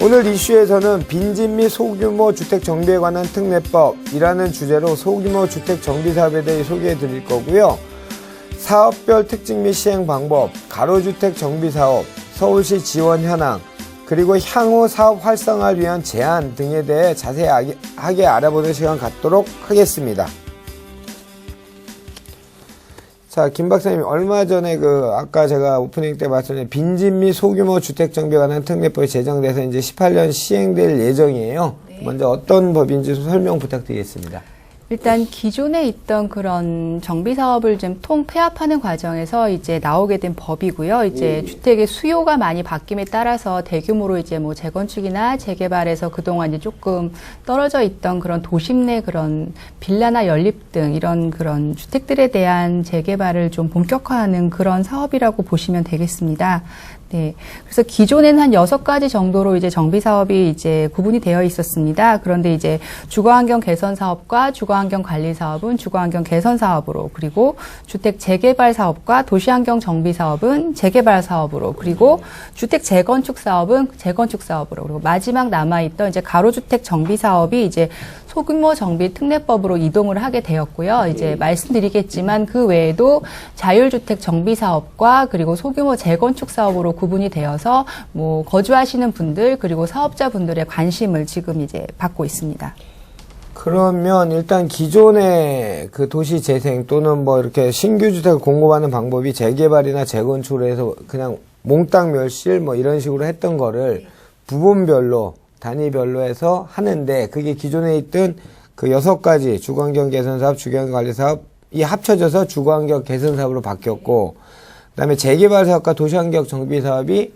오늘 이슈에서는 빈집 및 소규모 주택 정비에 관한 특례법이라는 주제로 소규모 주택 정비 사업에 대해 소개해 드릴 거고요. 사업별 특징 및 시행 방법, 가로주택 정비 사업, 서울시 지원 현황, 그리고 향후 사업 활성화를 위한 제안 등에 대해 자세하게 알아보는 시간 갖도록 하겠습니다. 자, 김 박사님, 얼마 전에 아까 제가 오프닝 때 말씀드린 빈집 및 소규모 주택 정비에 관한 특례법이 제정돼서 이제 18년 시행될 예정이에요. 네. 먼저 어떤 법인지 설명 부탁드리겠습니다. 일단 기존에 있던 그런 정비 사업을 좀 통폐합하는 과정에서 이제 나오게 된 법이고요. 이제 주택의 수요가 많이 바뀜에 따라서 대규모로 이제 뭐 재건축이나 재개발에서 그동안 이제 조금 떨어져 있던 그런 도심 내 그런 빌라나 연립 등 이런 그런 주택들에 대한 재개발을 좀 본격화하는 그런 사업이라고 보시면 되겠습니다. 네. 그래서 기존에는 한 6가지 정도로 이제 정비 사업이 이제 구분이 되어 있었습니다. 그런데 이제 주거환경 개선 사업과 주거환경 관리 사업은 주거환경 개선 사업으로, 그리고 주택 재개발 사업과 도시환경 정비 사업은 재개발 사업으로, 그리고 주택 재건축 사업은 재건축 사업으로, 그리고 마지막 남아있던 이제 가로주택 정비 사업이 이제 소규모 정비 특례법으로 이동을 하게 되었고요. 이제 말씀드리겠지만 그 외에도 자율주택 정비 사업과 그리고 소규모 재건축 사업으로 구분이 되어서 뭐 거주하시는 분들 그리고 사업자분들의 관심을 지금 이제 받고 있습니다. 그러면 일단 기존의 그 도시 재생 또는 뭐 이렇게 신규 주택을 공급하는 방법이 재개발이나 재건축으로 해서 그냥 몽땅 멸실 뭐 이런 식으로 했던 거를 부분별로 단위별로 해서 하는데, 그게 기존에 있던 그 6가지 주거환경 개선 사업, 주거환경 관리 사업이 합쳐져서 주거환경 개선 사업으로 바뀌었고, 그다음에 재개발 사업과 도시환경 정비 사업이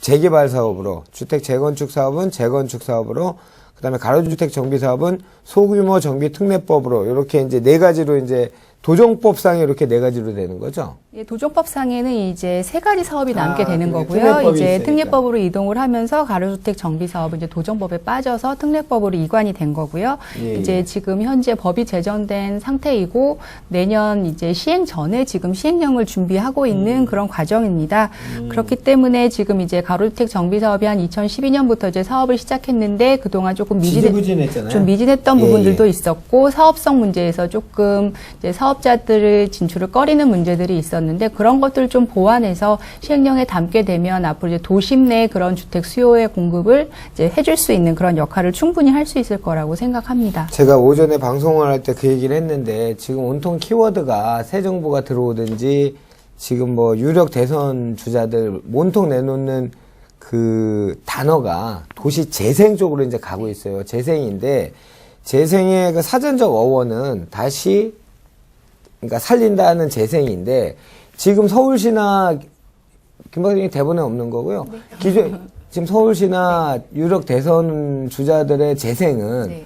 재개발 사업으로, 주택 재건축 사업은 재건축 사업으로, 그다음에 가로주택 정비 사업은 소규모 정비 특례법으로 이렇게 이제 4가지로 이제 도정법상에 이렇게 4가지로 되는 거죠. 예, 도정법상에는 이제 3가지 사업이 남게 되는 거고요. 특례법이 이제 있으니까. 특례법으로 이동을 하면서 가로주택 정비 사업은 이제 도정법에 빠져서 특례법으로 이관이 된 거고요. 예, 이제 지금 현재 법이 제정된 상태이고 내년 이제 시행 전에 지금 시행령을 준비하고 있는 그런 과정입니다. 그렇기 때문에 지금 이제 가로주택 정비 사업이 한 2012년부터 이제 사업을 시작했는데 그동안 조금 지지부진했잖아요. 좀 미진했던 예, 부분들도 예. 있었고 사업성 문제에서 조금 이제 사업자들을 진출을 꺼리는 문제들이 있었는데 그런 것들을 좀 보완해서 시행령에 담게 되면 앞으로 이제 도심 내 그런 주택 수요의 공급을 이제 해줄 수 있는 그런 역할을 충분히 할 수 있을 거라고 생각합니다. 제가 오전에 방송을 할 때 그 얘기를 했는데, 지금 온통 키워드가 새 정부가 들어오든지 지금 뭐 유력 대선 주자들 온통 내놓는 그 단어가 도시 재생 쪽으로 이제 가고 있어요. 재생인데, 재생의 그 사전적 어원은 다시, 그러니까 살린다는 재생인데, 지금 서울시나, 김 박사님 대본에 없는 거고요. 네. 지금 서울시나 유력 대선 주자들의 재생은, 네.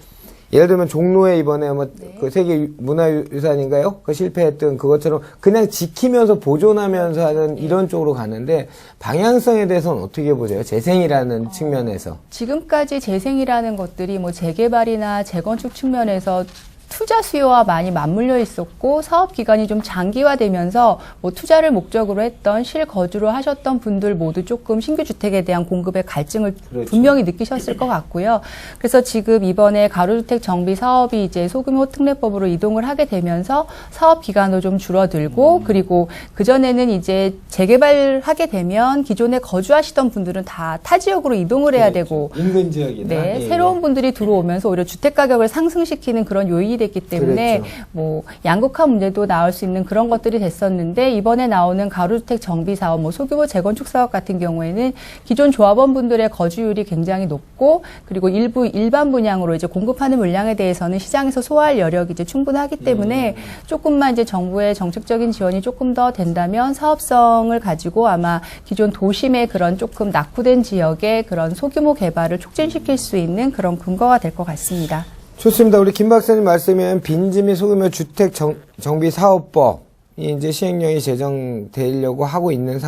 예를 들면 종로에 이번에 뭐, 네. 그 세계 문화유산인가요? 그 실패했던 그것처럼 그냥 지키면서 보존하면서 하는 이런 쪽으로 가는데, 방향성에 대해서는 어떻게 보세요? 재생이라는 측면에서. 지금까지 재생이라는 것들이 뭐 재개발이나 재건축 측면에서 투자 수요와 많이 맞물려 있었고 사업 기간이 좀 장기화되면서 뭐 투자를 목적으로 했던 실거주로 하셨던 분들 모두 조금 신규 주택에 대한 공급의 갈증을 그렇죠. 분명히 느끼셨을 것 같고요. 그래서 지금 이번에 가로주택 정비 사업이 이제 소규모 특례법으로 이동을 하게 되면서 사업 기간도 좀 줄어들고 그리고 그전에는 이제 재개발하게 되면 기존에 거주하시던 분들은 다 타 지역으로 이동을 해야 되고 인근 지역이나. 네, 예, 새로운 분들이 들어오면서 오히려 주택 가격을 상승시키는 그런 요인이 됐기 때문에 그랬죠. 뭐 양극화 문제도 나올 수 있는 그런 것들이 됐었는데 이번에 나오는 가로주택 정비 사업, 뭐 소규모 재건축 사업 같은 경우에는 기존 조합원 분들의 거주율이 굉장히 높고 그리고 일부 일반 분양으로 이제 공급하는 물량에 대해서는 시장에서 소화할 여력이 이제 충분하기 때문에 조금만 이제 정부의 정책적인 지원이 조금 더 된다면 사업성을 가지고 아마 기존 도심의 그런 조금 낙후된 지역의 그런 소규모 개발을 촉진시킬 수 있는 그런 근거가 될 것 같습니다. 좋습니다. 우리 김 박사님 말씀은 빈집 및 소규모 주택 정비 사업법이 이제 시행령이 제정되려고 하고 있는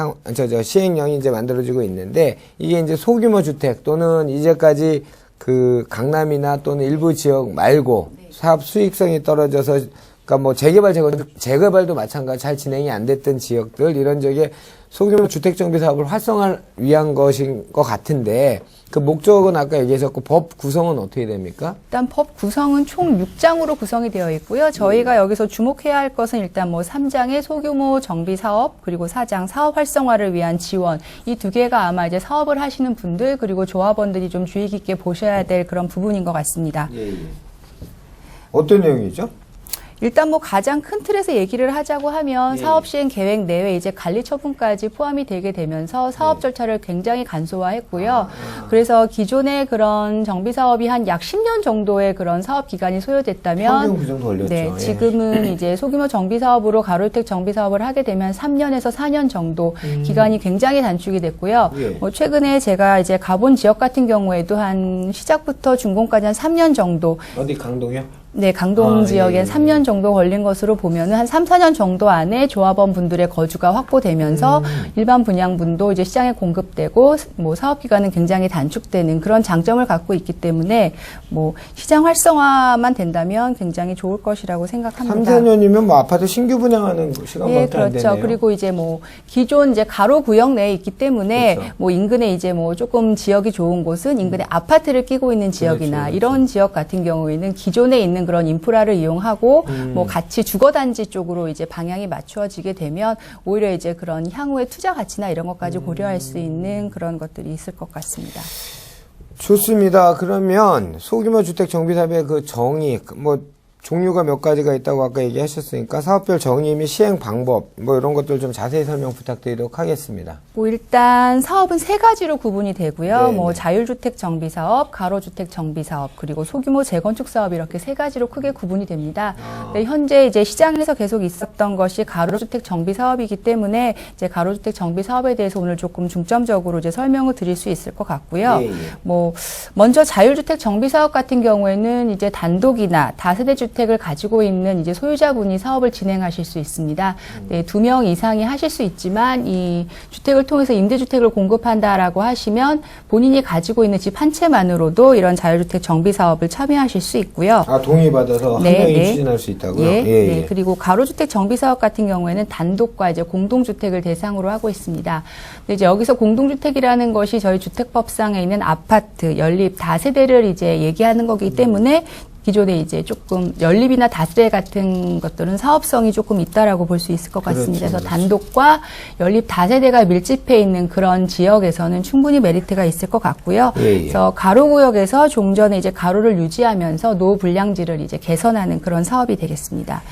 시행령이 이제 만들어지고 있는데, 이게 이제 소규모 주택 또는 이제까지 그 강남이나 또는 일부 지역 말고 사업 수익성이 떨어져서, 그러니까 뭐 재개발도 마찬가지 잘 진행이 안 됐던 지역들, 이런 지역에 소규모 주택 정비 사업을 활성화를 위한 것인 것 같은데, 그 목적은 아까 얘기하셨고 법 구성은 어떻게 됩니까? 일단 법 구성은 총 6장으로 구성이 되어 있고요. 저희가 여기서 주목해야 할 것은 일단 뭐 3장의 소규모 정비 사업, 그리고 4장 사업 활성화를 위한 지원, 이 두 개가 아마 이제 사업을 하시는 분들 그리고 조합원들이 좀 주의 깊게 보셔야 될 그런 부분인 것 같습니다. 예. 어떤 내용이죠? 일단 뭐 가장 큰 틀에서 얘기를 하자고 하면 예. 사업 시행 계획 내외 이제 관리 처분까지 포함이 되게 되면서 사업 절차를 굉장히 간소화했고요. 그래서 기존의 그런 정비 사업이 한 약 10년 정도의 그런 사업 기간이 소요됐다면 평균 그 정도 걸렸죠. 네, 예. 지금은 이제 소규모 정비 사업으로 가로주택 정비 사업을 하게 되면 3년에서 4년 정도 기간이 굉장히 단축이 됐고요. 예. 뭐 최근에 제가 이제 가본 지역 같은 경우에도 한 시작부터 준공까지 한 3년 정도 어디 강동이요? 네, 강동 아, 지역엔 예, 예. 3년 정도 걸린 것으로 보면은 한 3, 4년 정도 안에 조합원 분들의 거주가 확보되면서 일반 분양분도 이제 시장에 공급되고 뭐 사업 기간은 굉장히 단축되는 그런 장점을 갖고 있기 때문에 뭐 시장 활성화만 된다면 굉장히 좋을 것이라고 생각합니다. 3, 4년이면 뭐 아파트 신규 분양하는 시간밖에 예, 안 그렇죠. 되네요. 그리고 이제 뭐 기존 이제 가로 구역 내에 있기 때문에 그렇죠. 뭐 인근에 이제 뭐 조금 지역이 좋은 곳은 인근에 아파트를 끼고 있는 지역이나 그렇죠. 이런 지역 같은 경우에는 기존에 있는 그런 인프라를 이용하고 뭐 같이 주거단지 쪽으로 이제 방향이 맞추어지게 되면 오히려 이제 그런 향후의 투자 가치나 이런 것까지 고려할 수 있는 그런 것들이 있을 것 같습니다. 좋습니다. 그러면 소규모 주택 정비 사업의 그 정의, 뭐 종류가 몇 가지가 있다고 아까 얘기하셨으니까 사업별 정의 및 시행 방법 뭐 이런 것들 좀 자세히 설명 부탁드리도록 하겠습니다. 뭐 일단 사업은 세 가지로 구분이 되고요. 네, 뭐 네. 자율주택 정비 사업, 가로주택 정비 사업, 그리고 소규모 재건축 사업 이렇게 세 가지로 크게 구분이 됩니다. 네, 현재 이제 시장에서 계속 있었던 것이 가로주택 정비 사업이기 때문에 이제 가로주택 정비 사업에 대해서 오늘 조금 중점적으로 이제 설명을 드릴 수 있을 것 같고요. 예, 예. 뭐 먼저 자율주택 정비 사업 같은 경우에는 이제 단독이나 다세대 주택을 가지고 있는 이제 소유자분이 사업을 진행하실 수 있습니다. 네, 2명 이상이 하실 수 있지만 이 주택을 통해서 임대주택을 공급한다라고 하시면 본인이 가지고 있는 집 한 채만으로도 이런 자율주택 정비 사업을 참여하실 수 있고요. 아, 동의받아서 네, 한 명이 네. 추진할 수 있다고요? 예, 예, 네. 예. 그리고 가로주택 정비 사업 같은 경우에는 단독과 이제 공동주택을 대상으로 하고 있습니다. 근데 이제 여기서 공동주택이라는 것이 저희 주택법상에 있는 아파트, 연립, 다세대를 이제 얘기하는 거기 때문에 기존에 이제 조금 연립이나 다세대 같은 것들은 사업성이 조금 있다라고 볼 수 있을 것 같습니다. 그렇죠, 그래서 단독과 연립 다세대가 밀집해 있는 그런 지역에서는 충분히 메리트가 있을 것 같고요. 예, 예. 그래서 가로구역에서 종전에 이제 가로를 유지하면서 노후 불량지를 이제 개선하는 그런 사업이 되겠습니다.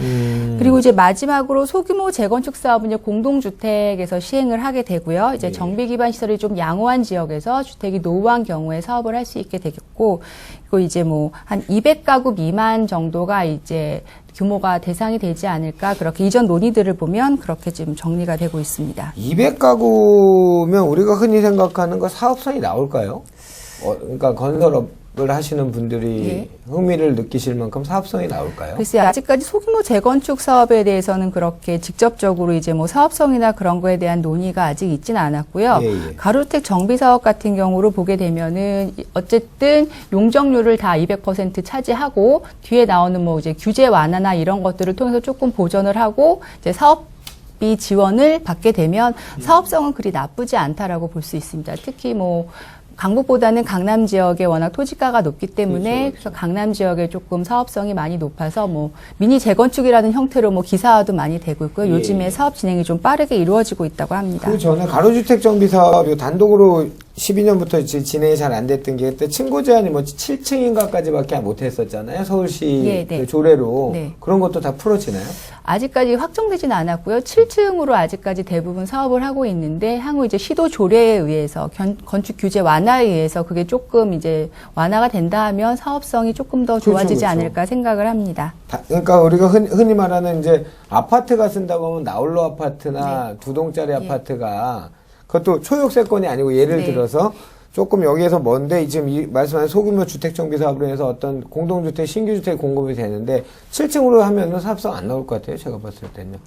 그리고 이제 마지막으로 소규모 재건축 사업은 이제 공동주택에서 시행을 하게 되고요. 이제 정비 기반 시설이 좀 양호한 지역에서 주택이 노후한 경우에 사업을 할 수 있게 되겠고, 그리고 이제 뭐 한 200가구 미만 정도가 이제 규모가 대상이 되지 않을까, 그렇게 이전 논의들을 보면 그렇게 지금 정리가 되고 있습니다. 200가구면 우리가 흔히 생각하는 거 사업성이 나올까요? 그러니까 건설업을 하시는 분들이 예. 흥미를 느끼실 만큼 사업성이 나올까요? 글쎄요, 아직까지 소규모 재건축 사업에 대해서는 그렇게 직접적으로 이제 뭐 사업성이나 그런 거에 대한 논의가 아직 있지는 않았고요. 예, 예. 가로주택 정비 사업 같은 경우로 보게 되면은 어쨌든 용적률을 다 200% 차지하고 뒤에 나오는 뭐 이제 규제 완화나 이런 것들을 통해서 조금 보전을 하고 이제 사업비 지원을 받게 되면 사업성은 그리 나쁘지 않다라고 볼 수 있습니다. 특히 뭐 강북보다는 강남 지역에 워낙 토지가가 높기 때문에 그래서 강남 지역에 조금 사업성이 많이 높아서 뭐 미니 재건축이라는 형태로 뭐 기사화도 많이 되고 있고요. 요즘에 사업 진행이 좀 빠르게 이루어지고 있다고 합니다. 그 전에 가로주택 정비 사업 단독으로 12년부터 진행이 잘 안 됐던 게 그때 층고 제한이 뭐 7층인가까지밖에 못 했었잖아요. 서울시 예, 네. 그 조례로. 네. 그런 것도 다 풀어지나요? 아직까지 확정되지는 않았고요. 7층으로 아직까지 대부분 사업을 하고 있는데 향후 이제 시도 조례에 의해서 건축 규제 완화에 의해서 그게 조금 이제 완화가 된다 하면 사업성이 조금 더 좋아지지 그렇죠. 않을까 생각을 합니다. 그러니까 우리가 흔히 말하는 이제 아파트가 쓴다고 하면 나홀로 아파트나 네. 2동짜리 예. 아파트가 그것도 초역세권이 아니고 예를 네. 들어서 조금 여기에서 먼데 지금 말씀하신 소규모 주택 정비 사업으로 해서 어떤 공동주택, 신규주택 공급이 되는데 7층으로 하면은 사업성 안 나올 것 같아요. 제가 봤을 때는요.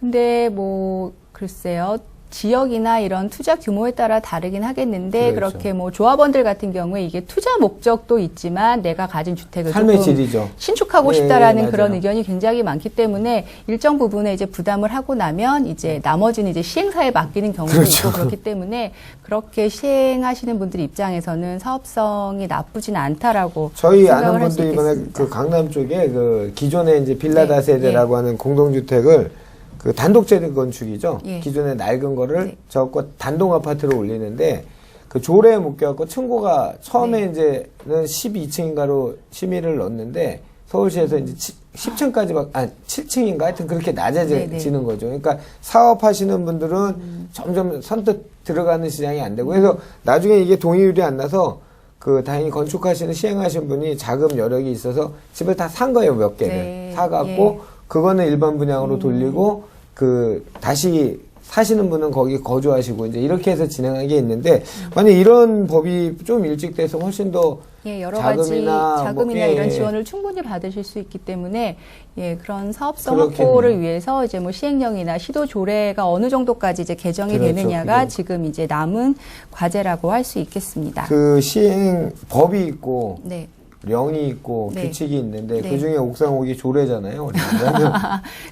근데 뭐 글쎄요. 지역이나 이런 투자 규모에 따라 다르긴 하겠는데 그렇죠. 그렇게 뭐 조합원들 같은 경우에 이게 투자 목적도 있지만 내가 가진 주택을 삶의 조금 질이죠. 신축하고 예, 싶다라는 맞아요. 그런 의견이 굉장히 많기 때문에 일정 부분에 이제 부담을 하고 나면 이제 나머지는 이제 시행사에 맡기는 경우도 그렇죠. 있고 그렇기 때문에 그렇게 시행하시는 분들 입장에서는 사업성이 나쁘진 않다라고 저희 생각을 아는 할 수 분도 이번에 있겠습니다. 그 강남 쪽에 그 기존에 이제 빌라 네, 다세대라고 하는 공동주택을 그 단독 재건축이죠. 예. 기존에 낡은 거를 네. 저거 단독 아파트로 올리는데 그 조례에 묶여갖고 층고가 처음에 네. 이제는 12층인가로 심의를 넣었는데 서울시에서 이제 10층까지 7층인가 하여튼 그렇게 낮아지는 네, 네. 거죠. 그러니까 사업하시는 분들은 점점 선뜻 들어가는 시장이 안 되고 그래서 나중에 이게 동의율이 안 나서 그 다행히 건축하시는 시행하신 분이 자금 여력이 있어서 집을 다 산 거예요, 몇 개를. 네. 사갖고 그거는 일반 분양으로 돌리고 그 다시 사시는 분은 거기 거주하시고 이제 이렇게 해서 진행한 게 있는데 만약 이런 법이 좀 일찍 돼서 훨씬 더 예, 여러 자금이나 가지 자금이나 뭐, 예, 이런 예. 지원을 충분히 받으실 수 있기 때문에 예, 그런 사업성 그렇겠네요. 확보를 위해서 이제 뭐 시행령이나 시도 조례가 어느 정도까지 이제 개정이 그렇죠, 되느냐가 그게. 지금 이제 남은 과제라고 할 수 있겠습니다. 그 시행 법이 있고 네. 령이 있고 네. 규칙이 있는데 네. 그중에 옥상옥이 조례잖아요. 그러면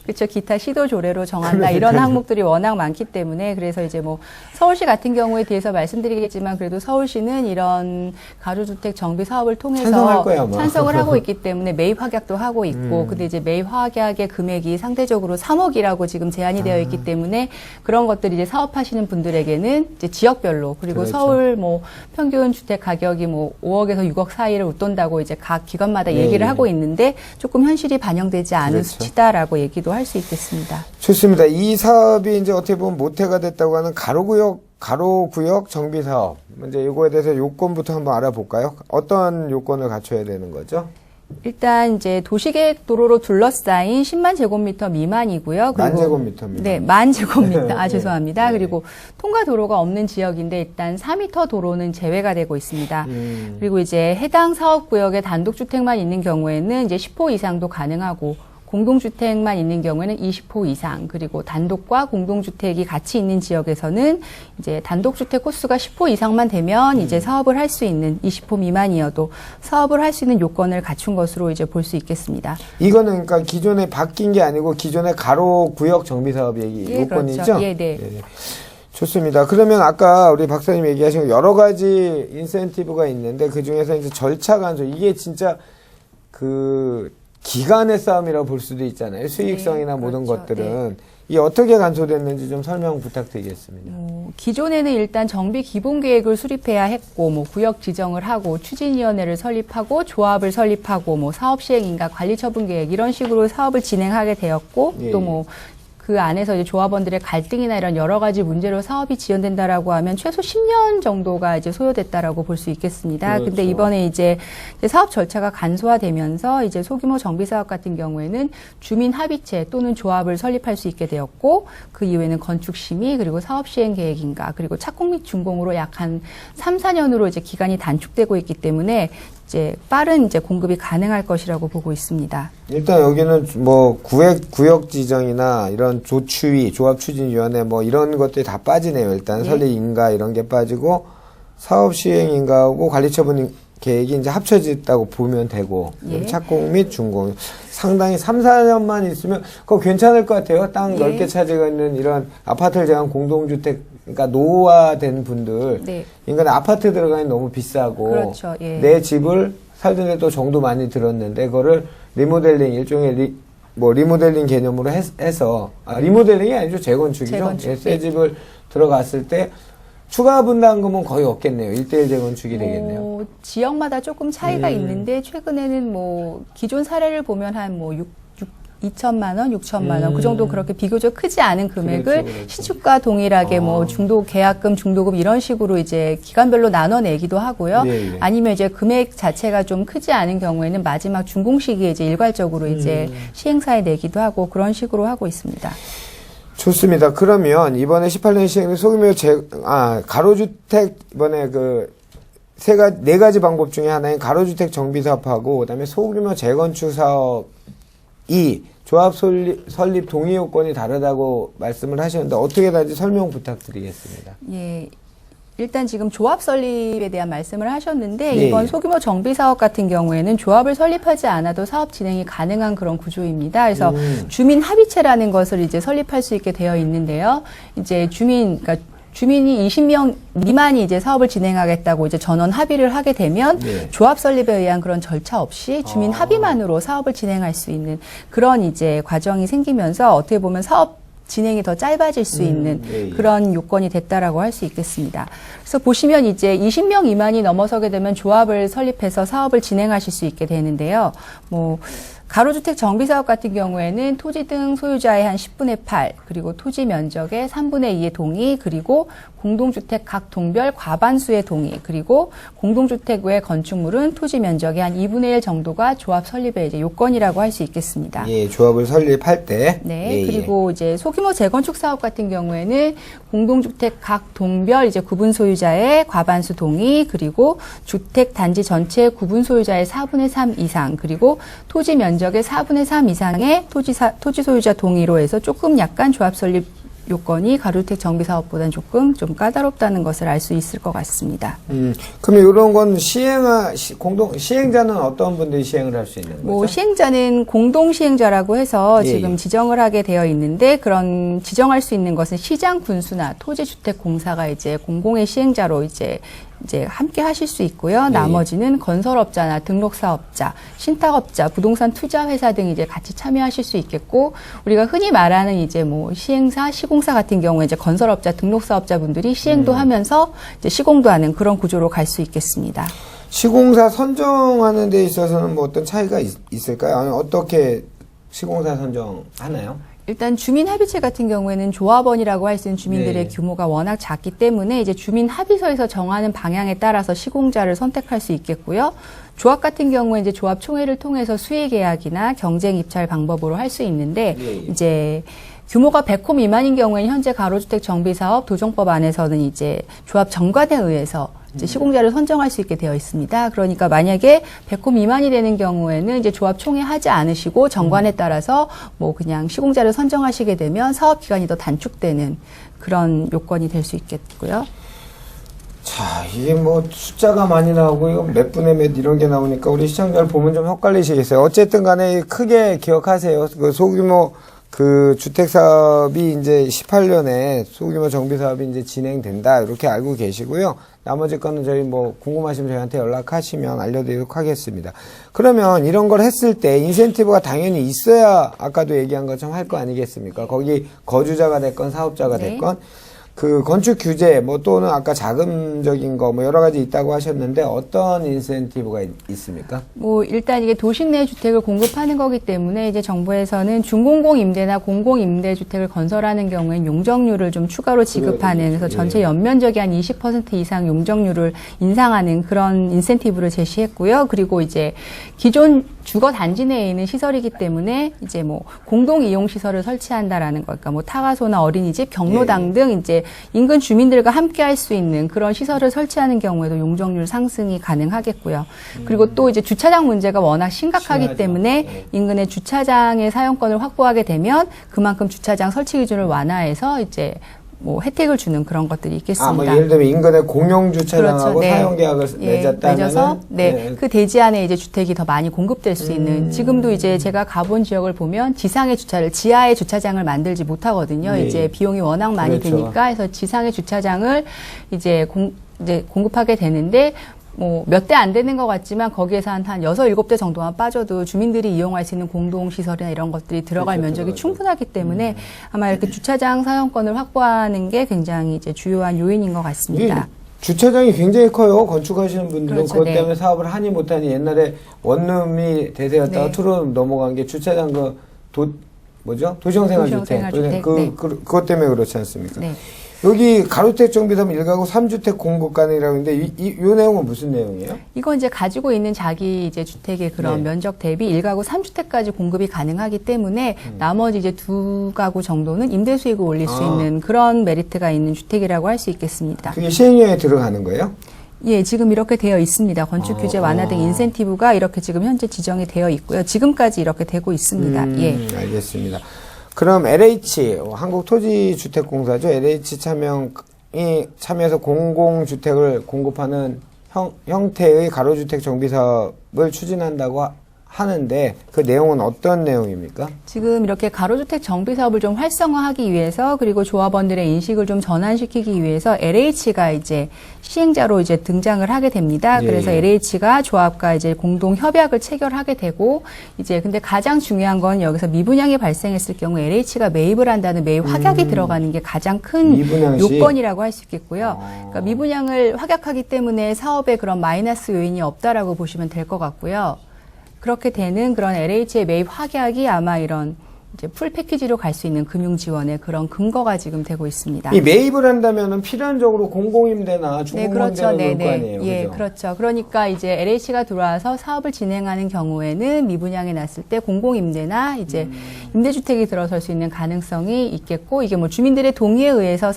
그렇죠. 기타 시도 조례로 정한다 그러니까요. 이런 항목들이 워낙 많기 때문에 그래서 이제 뭐 서울시 같은 경우에 대해서 말씀드리겠지만 그래도 서울시는 이런 가로주택 정비 사업을 통해서 찬성할 거야, 아마. 찬성을 하고 있기 때문에 매입 확약도 하고 있고 근데 이제 매입 확약의 금액이 상대적으로 3억이라고 지금 제한이 되어 있기 때문에 그런 것들이 이제 사업하시는 분들에게는 이제 지역별로 그리고 그렇죠. 서울 뭐 평균 주택 가격이 뭐 5억에서 6억 사이를 웃돈다고 이제 각 기관마다 네, 얘기를 네. 하고 있는데 조금 현실이 반영되지 않은 그렇죠. 수치다라고 얘기도 할 수 있겠습니다. 좋습니다. 이 사업이 이제 어떻게 보면 모태가 됐다고 하는 가로구역 정비 사업. 이제 이거에 대해서 요건부터 한번 알아볼까요? 어떤 요건을 갖춰야 되는 거죠? 일단 이제 도시계획 도로로 둘러싸인 10만 제곱미터 미만이고요. 만 제곱미터입니다. 네, 만 제곱미터. 네. 죄송합니다. 네. 그리고 통과 도로가 없는 지역인데 일단 4m 도로는 제외가 되고 있습니다. 그리고 이제 해당 사업구역에 단독주택만 있는 경우에는 이제 10호 이상도 가능하고 공동주택만 있는 경우에는 20호 이상, 그리고 단독과 공동주택이 같이 있는 지역에서는 이제 단독주택 호수가 10호 이상만 되면 이제 사업을 할 수 있는 20호 미만이어도 사업을 할 수 있는 요건을 갖춘 것으로 이제 볼 수 있겠습니다. 이거는 그러니까 기존에 바뀐 게 아니고 기존의 가로구역 정비 사업 얘기 예, 요건이죠? 그렇죠. 예, 네. 좋습니다. 그러면 아까 우리 박사님 얘기하신 여러 가지 인센티브가 있는데 그 중에서 이제 절차 간소 이게 진짜 그 기간의 싸움이라고 볼 수도 있잖아요. 수익성이나 네, 모든 그렇죠. 것들은 이게 어떻게 간소됐는지 좀 설명 부탁드리겠습니다. 기존에는 일단 정비 기본 계획을 수립해야 했고, 뭐 구역 지정을 하고, 추진위원회를 설립하고, 조합을 설립하고, 뭐 사업 시행인가 관리 처분 계획 이런 식으로 사업을 진행하게 되었고, 예, 또 뭐 그 안에서 이제 조합원들의 갈등이나 이런 여러 가지 문제로 사업이 지연된다라고 하면 최소 10년 정도가 이제 소요됐다라고 볼 수 있겠습니다. 그렇죠. 근데 이번에 이제 사업 절차가 간소화되면서 이제 소규모 정비 사업 같은 경우에는 주민 합의체 또는 조합을 설립할 수 있게 되었고 그 이후에는 건축 심의 그리고 사업 시행 계획인가 그리고 착공 및 준공으로 약 한 3, 4년으로 이제 기간이 단축되고 있기 때문에 이제 빠른 이제 공급이 가능할 것이라고 보고 있습니다. 일단 여기는 뭐 구역 지정이나 이런 조추위, 조합추진위원회 뭐 이런 것들이 다 빠지네요. 일단 예. 설립인가 이런 게 빠지고 사업 시행인가하고 관리처분 계획이 이제 합쳐졌다고 보면 되고 예. 착공 및 준공 상당히 3, 4년만 있으면 그거 괜찮을 것 같아요. 땅 예. 넓게 차지가 있는 이런 아파트를 제한 공동주택 그러니까 노후화된 분들 네. 인간 아파트 들어가니 너무 비싸고 그렇죠. 예. 내 집을 살던데도 정도 많이 들었는데 그거를 리모델링 일종의 리모델링 개념으로 해서 리모델링이 아니죠 재건축이죠. 재건축. 예, 새 집을 들어갔을 때 추가 분담금은 거의 없겠네요. 1:1 재건축이 되겠네요. 지역마다 조금 차이가 있는데 최근에는 뭐 기존 사례를 보면 한 뭐 2천만 원, 6천만 원 그 정도 그렇게 비교적 크지 않은 금액을 그렇죠. 신축과 동일하게 뭐 중도 계약금, 중도금 이런 식으로 이제 기간별로 나눠내기도 하고요. 예, 예. 아니면 이제 금액 자체가 좀 크지 않은 경우에는 마지막 준공 시기에 이제 일괄적으로 이제 시행사에 내기도 하고 그런 식으로 하고 있습니다. 좋습니다. 그러면 이번에 18년 시행된 소규모 가로주택 이번에 네 가지 방법 중에 하나인 가로주택 정비 사업하고 그다음에 소규모 재건축 사업이 조합 설립 동의 요건이 다르다고 말씀을 하셨는데 어떻게 다른지 설명 부탁드리겠습니다. 예. 일단 지금 조합 설립에 대한 말씀을 하셨는데 예, 이번 예. 소규모 정비 사업 같은 경우에는 조합을 설립하지 않아도 사업 진행이 가능한 그런 구조입니다. 그래서 주민 합의체라는 것을 이제 설립할 수 있게 되어 있는데요. 이제 그러니까 주민이 20명 미만이 이제 사업을 진행하겠다고 이제 전원 합의를 하게 되면 네. 조합 설립에 의한 그런 절차 없이 주민 합의만으로 사업을 진행할 수 있는 그런 이제 과정이 생기면서 어떻게 보면 사업 진행이 더 짧아질 수 있는 예, 예. 그런 요건이 됐다라고 할 수 있겠습니다. 그래서 보시면 이제 20명 미만이 넘어서게 되면 조합을 설립해서 사업을 진행하실 수 있게 되는데요. 뭐 가로주택 정비사업 같은 경우에는 토지 등 소유자의 한 10분의 8, 그리고 토지 면적의 3분의 2의 동의, 그리고 공동주택 각 동별 과반수의 동의, 그리고 공동주택 외 건축물은 토지 면적의 한 2분의 1 정도가 조합 설립의 이제 요건이라고 할 수 있겠습니다. 예, 조합을 설립할 때. 네, 예, 그리고 이제 소규모 재건축 사업 같은 경우에는 공동주택 각 동별 이제 구분 소유자의 과반수 동의, 그리고 주택 단지 전체 구분 소유자의 4분의 3 이상, 그리고 토지 면적의 4분의 3 이상의 토지 소유자 동의로 해서 조금 약간 조합 설립 요건이 가로주택 정비 사업보다는 조금 좀 까다롭다는 것을 알 수 있을 것 같습니다. 그러면 이런 건 시행자는 어떤 분들이 시행을 할 수 있는 거죠? 뭐 시행자는 공동 시행자라고 해서 예, 지금 예. 지정을 하게 되어 있는데 그런 지정할 수 있는 것은 시장 군수나 토지주택공사가 이제 공공의 시행자로 이제 함께 하실 수 있고요. 예. 나머지는 건설업자나 등록사업자, 신탁업자, 부동산 투자회사 등이 이제 같이 참여하실 수 있겠고, 우리가 흔히 말하는 이제 뭐 시행사, 시공사 같은 경우에 이제 건설업자, 등록사업자 분들이 시행도 하면서 이제 시공도 하는 그런 구조로 갈 수 있겠습니다. 시공사 선정하는 데 있어서는 뭐 어떤 차이가 있을까요? 아니면 어떻게 시공사 선정하나요? 일단 주민 합의체 같은 경우에는 조합원이라고 할 수 있는 주민들의 네. 규모가 워낙 작기 때문에 이제 주민 합의서에서 정하는 방향에 따라서 시공자를 선택할 수 있겠고요. 조합 같은 경우에 이제 조합 총회를 통해서 수의 계약이나 경쟁 입찰 방법으로 할 수 있는데 예, 예. 이제 규모가 100호 미만인 경우에는 현재 가로주택 정비사업 도정법 안에서는 이제 조합 정관에 의해서 이제 시공자를 선정할 수 있게 되어 있습니다. 그러니까 만약에 100호 미만이 되는 경우에는 이제 조합 총회 하지 않으시고 정관에 따라서 뭐 그냥 시공자를 선정하시게 되면 사업 기간이 더 단축되는 그런 요건이 될 수 있겠고요. 자, 이게 뭐 숫자가 많이 나오고 이거 몇 분의 몇 이런 게 나오니까 우리 시청자를 보면 좀 헷갈리시겠어요. 어쨌든 간에 크게 기억하세요. 그 소규모 그 주택 사업이 이제 18년에 소규모 정비 사업이 이제 진행된다. 이렇게 알고 계시고요. 나머지 거는 저희 뭐 궁금하시면 저희한테 연락하시면 알려드리도록 하겠습니다. 그러면 이런 걸 했을 때 인센티브가 당연히 있어야 아까도 얘기한 것처럼 할 거 아니겠습니까? 거기 거주자가 됐건 사업자가 네. 됐건 그 건축 규제 뭐 또는 아까 자금적인 거 뭐 여러 가지 있다고 하셨는데 어떤 인센티브가 있습니까? 뭐 일단 이게 도시 내 주택을 공급하는 거기 때문에 이제 정부에서는 중공공 임대나 공공 임대 주택을 건설하는 경우엔 용적률을 좀 추가로 지급하는 그래서 전체 연면적의 한 20% 이상 용적률을 인상하는 그런 인센티브를 제시했고요. 그리고 이제 기존 주거 단지 내에 있는 시설이기 때문에 이제 뭐 공동 이용 시설을 설치한다라는 거, 그러니까 뭐 타가소나 어린이집, 경로당 등 이제 인근 주민들과 함께 할 수 있는 그런 시설을 설치하는 경우에도 용적률 상승이 가능하겠고요. 그리고 또 이제 주차장 문제가 워낙 심각하기 심하죠. 때문에 네. 인근의 주차장의 사용권을 확보하게 되면 그만큼 주차장 설치 기준을 완화해서 이제 뭐 혜택을 주는 그런 것들이 있겠습니다. 아, 뭐 예를 들면 인근에 공용 주차장하고 그렇죠. 네. 사용 계약을 맺었다면 맺어서 그 대지 안에 이제 주택이 더 많이 공급될 수 있는 지금도 이제 제가 가본 지역을 보면 지상의 지하의 주차장을 만들지 못하거든요. 네. 이제 비용이 워낙 많이 그렇죠. 드니까 해서 지상의 주차장을 이제 공급하게 되는데 뭐 몇 대 안 되는 것 같지만 거기에서 한 6, 7대 정도만 빠져도 주민들이 이용할 수 있는 공동시설이나 이런 것들이 들어갈 그렇죠, 면적이 들어가죠. 충분하기 때문에 아마 이렇게 주차장 사용권을 확보하는 게 굉장히 이제 주요한 요인인 것 같습니다. 주차장이 굉장히 커요. 건축하시는 분들은 그렇죠, 그것 네. 때문에 사업을 하니 못하니 옛날에 원룸이 대세였다가 네. 투룸 넘어간 게 주차장 도시형생활주택. 도시형생활주택, 네. 그것 때문에 그렇지 않습니까? 네. 여기 가로주택 정비사업 1가구 3주택 공급 가능이라고 했는데 이 내용은 무슨 내용이에요? 이건 이제 가지고 있는 자기 이제 주택의 그런 네. 면적 대비 1가구 3주택까지 공급이 가능하기 때문에 나머지 이제 2가구 정도는 임대 수익을 올릴 수 아. 있는 그런 메리트가 있는 주택이라고 할 수 있겠습니다. 그게 시행령에 들어가는 거예요? 예, 지금 이렇게 되어 있습니다. 건축 규제 완화 등 인센티브가 이렇게 지금 현재 지정이 되어 있고요. 지금까지 이렇게 되고 있습니다. 예. 알겠습니다. 그럼 LH, 한국토지주택공사죠. LH 참여해서 공공주택을 공급하는 형태의 가로주택 정비 사업을 추진한다고 하는데 그 내용은 어떤 내용입니까? 지금 이렇게 가로주택 정비 사업을 좀 활성화하기 위해서 그리고 조합원들의 인식을 좀 전환시키기 위해서 LH가 이제 시행자로 이제 등장을 하게 됩니다. 예, 그래서 예. LH가 조합과 이제 공동 협약을 체결하게 되고 이제 근데 가장 중요한 건 여기서 미분양이 발생했을 경우 LH가 매입을 한다는 매입 확약이 들어가는 게 가장 큰 미분양 시? 요건이라고 할 수 있겠고요. 그러니까 미분양을 확약하기 때문에 사업에 그런 마이너스 요인이 없다라고 보시면 될 것 같고요. 그렇게 되는 그런 LH의 매입 확약이 아마 이런 이제 풀 패키지로 갈 수 있는 금융 지원의 그런 근거가 지금 되고 있습니다. 이 매입을 한다면은 필연적으로 공공임대나 네, 그렇죠. 중공임대가 네, 올 거 네. 아니에요. 예, 그죠? 그렇죠. 그러니까 이제 LH가 들어와서 사업을 진행하는 경우에는 미분양이 났을 때 공공임대나 이제 임대주택이 들어설 수 있는 가능성이 있겠고 이게 뭐 주민들의 동의에 의해서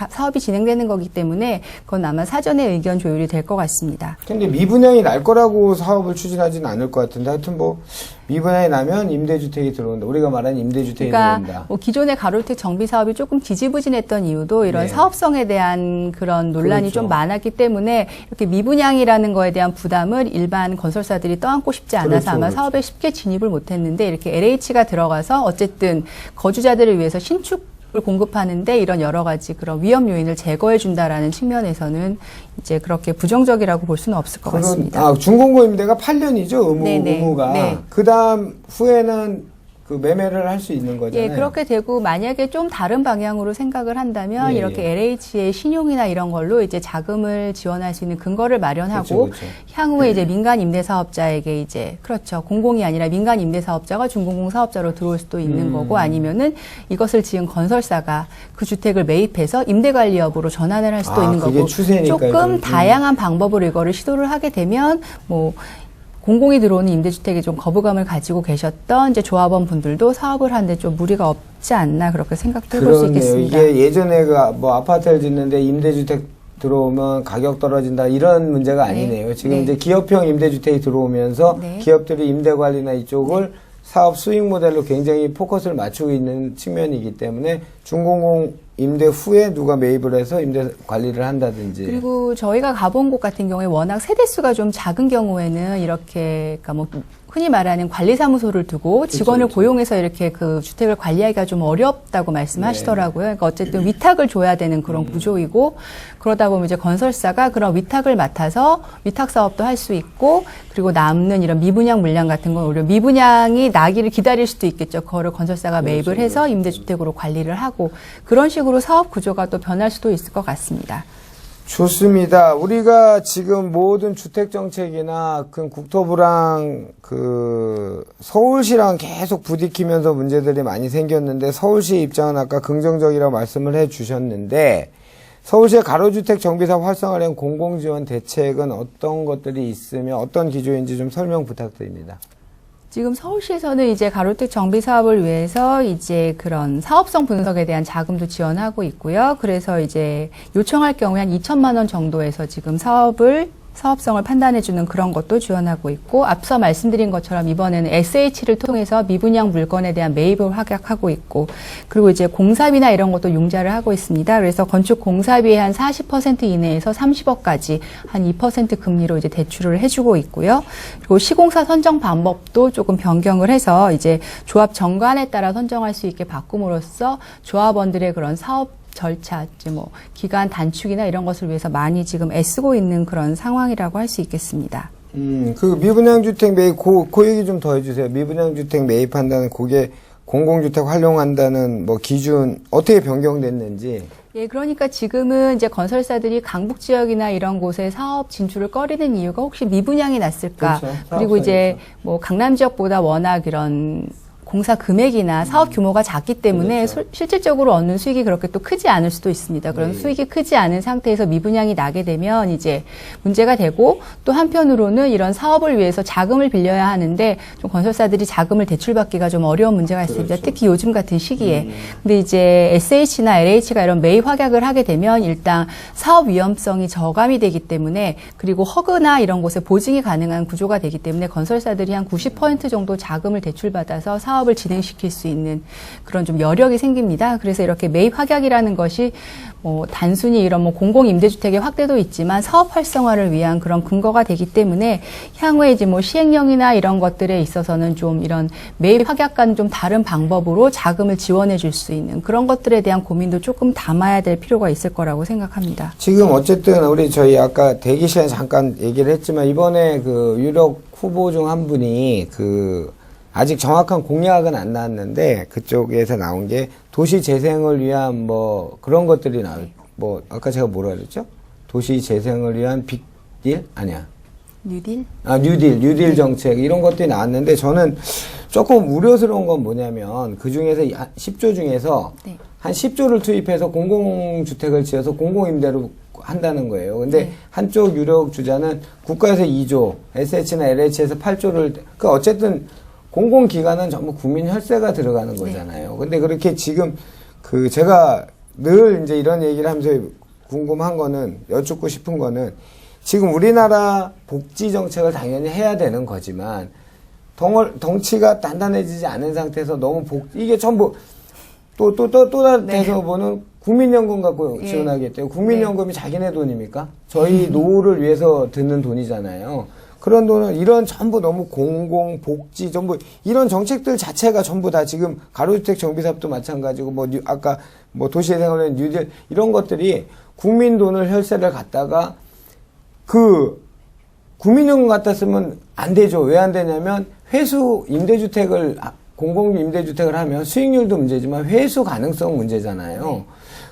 사업이 진행되는 거기 때문에 그건 아마 사전에 의견 조율이 될 것 같습니다. 근데 미분양이 날 거라고 사업을 추진하지는 않을 것 같은데 하여튼 뭐 미분양이 나면 임대주택이 들어온다. 우리가 말하는 임대주택이 그러니까 들어온다. 뭐 기존의 가로주택 정비 사업이 조금 지지부진했던 이유도 이런 네. 사업성에 대한 그런 논란이 그렇죠. 좀 많았기 때문에 이렇게 미분양이라는 거에 대한 부담을 일반 건설사들이 떠안고 싶지 않아서 그렇죠, 아마 그렇죠. 사업에 쉽게 진입을 못했는데 이렇게 LH가 들어가서 어쨌든 거주자들을 위해서 신축 을 공급하는데 이런 여러 가지 그런 위험 요인을 제거해 준다라는 측면에서는 이제 그렇게 부정적이라고 볼 수는 없을 것 같습니다. 중공고 임대가 8년이죠. 네네. 의무가. 네. 그다음 후에는 그 매매를 할 수 있는 거잖아요. 예, 그렇게 되고 만약에 좀 다른 방향으로 생각을 한다면 예, 이렇게 예. LH의 신용이나 이런 걸로 이제 자금을 지원할 수 있는 근거를 마련하고 그렇죠, 그렇죠. 향후에 이제 민간 임대 사업자에게 이제 그렇죠. 공공이 아니라 민간 임대 사업자가 중공공 사업자로 들어올 수도 있는 거고 아니면은 이것을 지은 건설사가 그 주택을 매입해서 임대 관리 여부로 전환을 할 수도 있는 그게 거고 추세니까 조금 이건. 다양한 방법으로 이거를 시도를 하게 되면 뭐 공공이 들어오는 임대주택에 좀 거부감을 가지고 계셨던 이제 조합원 분들도 사업을 하는데 좀 무리가 없지 않나 그렇게 생각도 해볼 수 그렇네요. 있겠습니다. 이게 예전에 뭐 아파트를 짓는데 임대주택 들어오면 가격 떨어진다 이런 문제가 아니네요. 지금 네. 이제 기업형 임대주택이 들어오면서 네. 기업들이 임대 관리나 이쪽을 사업 수익 모델로 굉장히 포커스를 맞추고 있는 측면이기 때문에 중공공 임대 후에 누가 매입을 해서 임대 관리를 한다든지. 그리고 저희가 가본 곳 같은 경우에 워낙 세대수가 좀 작은 경우에는 이렇게 그러니까 뭐 흔히 말하는 관리사무소를 두고 직원을 그렇죠. 고용해서 이렇게 그 주택을 관리하기가 좀 어렵다고 말씀하시더라고요. 그러니까 어쨌든 위탁을 줘야 되는 그런 구조이고 그러다 보면 이제 건설사가 그런 위탁을 맡아서 위탁 사업도 할 수 있고 그리고 남는 이런 미분양 물량 같은 건 오히려 미분양이 나기를 기다릴 수도 있겠죠. 그거를 건설사가 매입을 해서 임대주택으로 관리를 하고 그런 식으로 사업 구조가 또 변할 수도 있을 것 같습니다. 좋습니다. 우리가 지금 모든 주택 정책이나 그 국토부랑 그 서울시랑 계속 부딪히면서 문제들이 많이 생겼는데 서울시 입장은 아까 긍정적이라고 말씀을 해 주셨는데 서울시의 가로주택 정비사업 활성화를 위한 공공지원 대책은 어떤 것들이 있으며 어떤 기조인지 좀 설명 부탁드립니다. 지금 서울시에서는 이제 가로주택 정비 사업을 위해서 이제 그런 사업성 분석에 대한 자금도 지원하고 있고요. 그래서 이제 요청할 경우에 한 2천만 원 정도에서 지금 사업성을 판단해주는 그런 것도 지원하고 있고 앞서 말씀드린 것처럼 이번에는 SH를 통해서 미분양 물건에 대한 매입을 확약하고 있고 그리고 이제 공사비나 이런 것도 융자를 하고 있습니다. 그래서 건축 공사비의 한 40% 이내에서 30억까지 한 2% 금리로 이제 대출을 해주고 있고요. 그리고 시공사 선정 방법도 조금 변경을 해서 이제 조합 정관에 따라 선정할 수 있게 바꿈으로써 조합원들의 그런 사업 절차, 이제 뭐 기간 단축이나 이런 것을 위해서 많이 지금 애쓰고 있는 그런 상황이라고 할 수 있겠습니다. 그 미분양 주택 매입 그 얘기 좀 더 해주세요. 미분양 주택 매입한다는 그게 공공주택 활용한다는 뭐 기준 어떻게 변경됐는지. 예, 그러니까 지금은 이제 건설사들이 강북 지역이나 이런 곳에 사업 진출을 꺼리는 이유가 혹시 미분양이 났을까? 그렇죠. 그리고 이제 뭐 강남 지역보다 워낙 이런 공사 금액이나 사업 규모가 작기 때문에 그렇죠. 실질적으로 얻는 수익이 그렇게 또 크지 않을 수도 있습니다. 그런 네. 수익이 크지 않은 상태에서 미분양이 나게 되면 이제 문제가 되고, 또 한편으로는 이런 사업을 위해서 자금을 빌려야 하는데 좀 건설사들이 자금을 대출받기가 좀 어려운 문제가 있습니다. 그렇죠. 특히 요즘 같은 시기에. 근데 이제 SH나 LH가 이런 매입 확약을 하게 되면 일단 사업 위험성이 저감이 되기 때문에, 그리고 허그나 이런 곳에 보증이 가능한 구조가 되기 때문에 건설사들이 한 90% 정도 자금을 대출받아서 사업을 진행시킬 수 있는 그런 좀 여력이 생깁니다. 그래서 이렇게 매입 확약이라는 것이 뭐 단순히 이런 뭐 공공임대주택의 확대도 있지만 사업 활성화를 위한 그런 근거가 되기 때문에 향후에 이제 뭐 시행령이나 이런 것들에 있어서는 좀 이런 매입 확약과는 좀 다른 방법으로 자금을 지원해 줄 수 있는 그런 것들에 대한 고민도 조금 담아야 될 필요가 있을 거라고 생각합니다. 지금 어쨌든 우리 저희 아까 대기 시간에 잠깐 얘기를 했지만 이번에 그 유력 후보 중 한 분이 그 아직 정확한 공약은 안 나왔는데 그쪽에서 나온 게 도시 재생을 위한 뭐 그런 것들이 뭐 아까 제가 뭐라 그랬죠? 도시 재생을 위한 빅딜? 아니야. 뉴딜? 뉴딜 정책 이런 것들이 나왔는데 저는 조금 우려스러운 건 뭐냐면 그 중에서 10조 중에서 네. 한 10조를 투입해서 공공주택을 지어서 공공임대로 한다는 거예요. 근데 네. 한쪽 유력 주자는 국가에서 2조, SH나 LH에서 8조를, 그 어쨌든 공공기관은 전부 국민 혈세가 들어가는 거잖아요. 근데 그렇게 지금 그 제가 늘 이제 이런 얘기를 하면서 궁금한 거는, 여쭙고 싶은 거는 지금 우리나라 복지 정책을 당연히 해야 되는 거지만 덩치가 단단해지지 않은 상태에서 너무 이게 전부 또 다른 데서 보는 국민연금 갖고 예. 지원하겠대요. 국민연금이 자기네 돈입니까? 저희 노후를 위해서 드는 돈이잖아요. 그런 돈은 이런 전부 너무 공공, 복지, 전부 이런 정책들 자체가 전부 다 지금 가로주택 정비사업도 마찬가지고 아까 도시재생을 뉴딜 이런 것들이 국민 돈을 혈세를 갖다가 국민연금 갖다 쓰면 안 되죠. 왜 안 되냐면 회수 임대주택을 공공임대주택을 하면 수익률도 문제지만 회수 가능성 문제잖아요. 네.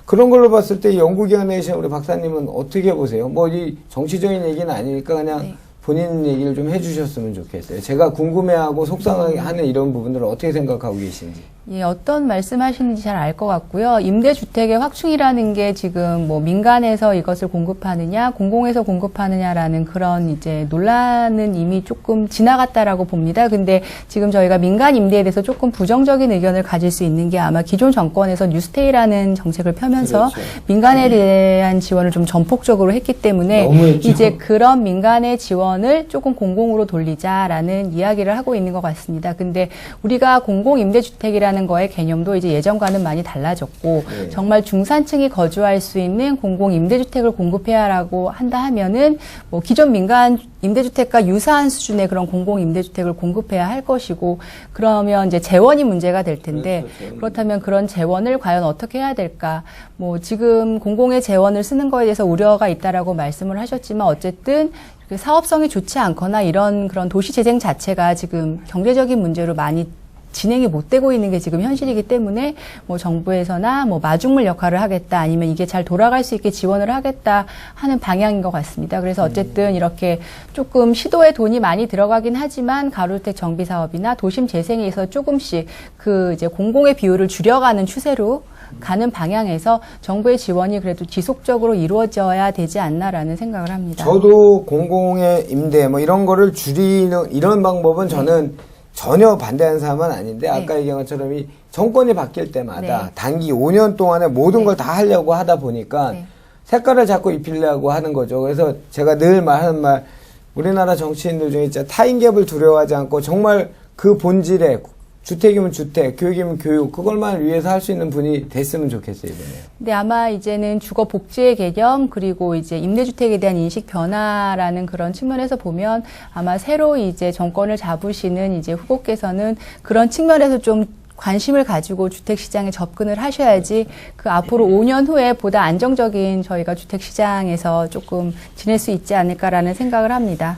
그런 걸로 봤을 때 연구기관에 계신 우리 박사님은 어떻게 보세요? 이 정치적인 얘기는 아니니까 그냥 네. 본인 얘기를 좀 해주셨으면 좋겠어요. 제가 궁금해하고 속상하게 하는 이런 부분들을 어떻게 생각하고 계신지. 예, 어떤 말씀하시는지 잘 알 것 같고요. 임대주택의 확충이라는 게 지금 뭐 민간에서 이것을 공급하느냐, 공공에서 공급하느냐라는 그런 이제 논란은 이미 조금 지나갔다라고 봅니다. 근데 지금 저희가 민간 임대에 대해서 조금 부정적인 의견을 가질 수 있는 게 아마 기존 정권에서 뉴스테이라는 정책을 펴면서 그렇죠. 민간에 대한 지원을 좀 전폭적으로 했기 때문에 너무했죠. 이제 그런 민간의 지원을 조금 공공으로 돌리자라는 이야기를 하고 있는 것 같습니다. 근데 우리가 공공임대주택이라는 거의 개념도 이제 예전과는 많이 달라졌고 네. 정말 중산층이 거주할 수 있는 공공임대주택을 공급해야라고 한다 하면은 뭐 기존 민간 임대주택과 유사한 수준의 그런 공공임대주택을 공급해야 할 것이고 그러면 이제 재원이 문제가 될 텐데 그렇죠. 그렇다면 그런 재원을 과연 어떻게 해야 될까? 뭐 지금 공공의 재원을 쓰는 거에 대해서 우려가 있다라고 말씀을 하셨지만 어쨌든 사업성이 좋지 않거나 이런 그런 도시 재생 자체가 지금 경제적인 문제로 많이 진행이 못 되고 있는 게 지금 현실이기 때문에 뭐 정부에서나 뭐 마중물 역할을 하겠다 아니면 이게 잘 돌아갈 수 있게 지원을 하겠다 하는 방향인 것 같습니다. 그래서 어쨌든 이렇게 조금 시도에 돈이 많이 들어가긴 하지만 가로주택 정비 사업이나 도심 재생에 있어서 조금씩 그 이제 공공의 비율을 줄여가는 추세로 가는 방향에서 정부의 지원이 그래도 지속적으로 이루어져야 되지 않나라는 생각을 합니다. 저도 공공의 임대 이런 거를 줄이는 이런 방법은 저는 전혀 반대하는 사람은 아닌데 아까 얘기한 것처럼 이 정권이 바뀔 때마다 네. 단기 5년 동안에 모든 네. 걸 다 하려고 하다 보니까 네. 색깔을 자꾸 입히려고 하는 거죠. 그래서 제가 늘 하는 말 우리나라 정치인들 중에 진짜 타인갭을 두려워하지 않고 정말 그 본질에 주택이면 주택, 교육이면 교육 그걸만 위해서 할 수 있는 분이 됐으면 좋겠어요, 이번에. 근데 아마 이제는 주거 복지의 개념 그리고 이제 임대주택에 대한 인식 변화라는 그런 측면에서 보면 아마 새로 이제 정권을 잡으시는 이제 후보께서는 그런 측면에서 좀 관심을 가지고 주택 시장에 접근을 하셔야지 그 앞으로 5년 후에 보다 안정적인 저희가 주택 시장에서 조금 지낼 수 있지 않을까라는 생각을 합니다.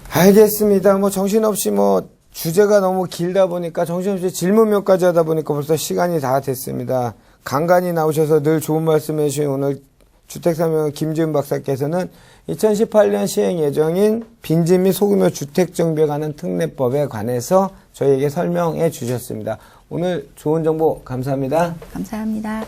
알겠습니다. 정신없이 주제가 너무 길다 보니까 정신없이 질문 몇 가지 하다 보니까 벌써 시간이 다 됐습니다. 간간히 나오셔서 늘 좋은 말씀 해주신 오늘 주택설명 김지훈 박사께서는 2018년 시행 예정인 빈집 및 소규모 주택 정비에 관한 특례법에 관해서 저희에게 설명해 주셨습니다. 오늘 좋은 정보 감사합니다. 감사합니다.